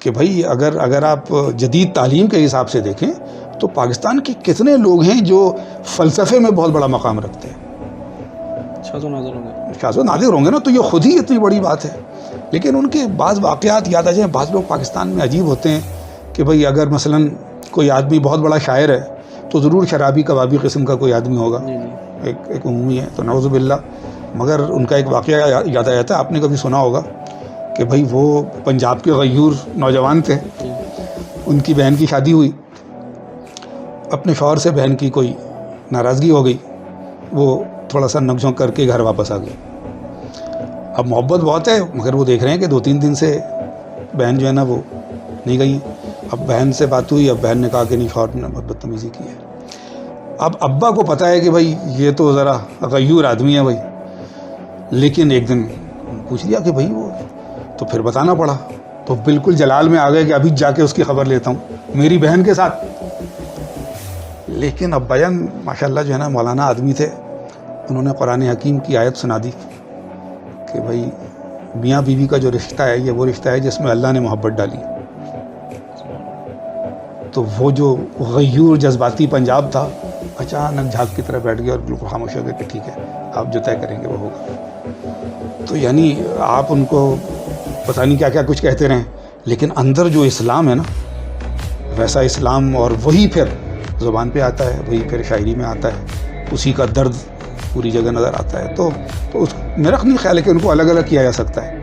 کہ بھائی اگر آپ جدید تعلیم کے حساب سے دیکھیں تو پاکستان کے کتنے لوگ ہیں جو فلسفے میں بہت بڑا مقام رکھتے ہیں. شاذ و نادر ہوں گے. شاذ و نادر ہوں گے نا، تو یہ خود ہی اتنی بڑی بات ہے. لیکن ان کے بعض واقعات یاد آ جائیں. بعض لوگ پاکستان میں عجیب ہوتے ہیں کہ بھئی اگر مثلاً کوئی آدمی بہت بڑا شاعر ہے تو ضرور شرابی کبابی قسم کا کوئی آدمی ہوگا. ایک عمومی ہے. تو نعوذ باللہ. مگر ان کا ایک واقعہ یاد آ جاتا ہے، آپ نے کبھی سنا ہوگا کہ بھئی وہ پنجاب کے غیور نوجوان تھے، ان کی بہن کی شادی ہوئی، اپنے شوہر سے بہن کی کوئی ناراضگی ہو گئی، وہ تھوڑا سا نک جھونک کر کے گھر واپس آ گئی. اب محبت بہت ہے مگر وہ دیکھ رہے ہیں کہ 2-3 دن سے بہن جو ہے نا وہ نہیں گئی. اب بہن سے بات ہوئی، اب بہن نے کہا کہ نہیں شوہر نے بہت بدتمیزی کی ہے. اب ابا کو پتہ ہے کہ بھائی یہ تو ذرا غیور آدمی ہے بھائی، لیکن ایک دن پوچھ لیا کہ بھائی وہ، تو پھر بتانا پڑا. تو بالکل جلال میں آ گئے کہ ابھی جا کے اس کی خبر لیتا ہوں میری بہن کے ساتھ. لیکن ابا جان ماشاء اللہ جو ہے نا مولانا آدمی تھے، انہوں نے قرآن حکیم کی آیت سنا دی کہ بھائی میاں بیوی کا جو رشتہ ہے یہ وہ رشتہ ہے جس میں اللہ نے محبت ڈالی. تو وہ جو غیور جذباتی پنجاب تھا اچانک جھاگ کی طرح بیٹھ گیا اور بالکل خاموش ہو گیا کہ ٹھیک ہے آپ جو طے کریں گے وہ ہوگا. تو یعنی آپ ان کو پتہ نہیں کیا کیا کچھ کہتے رہیں، لیکن اندر جو اسلام ہے نا ویسا اسلام، اور وہی پھر زبان پہ آتا ہے، وہی پھر شاعری میں آتا ہے، اسی کا درد پوری جگہ نظر آتا ہے. تو اس میرا نہیں خیال ہے کہ ان کو الگ الگ کیا جا سکتا ہے.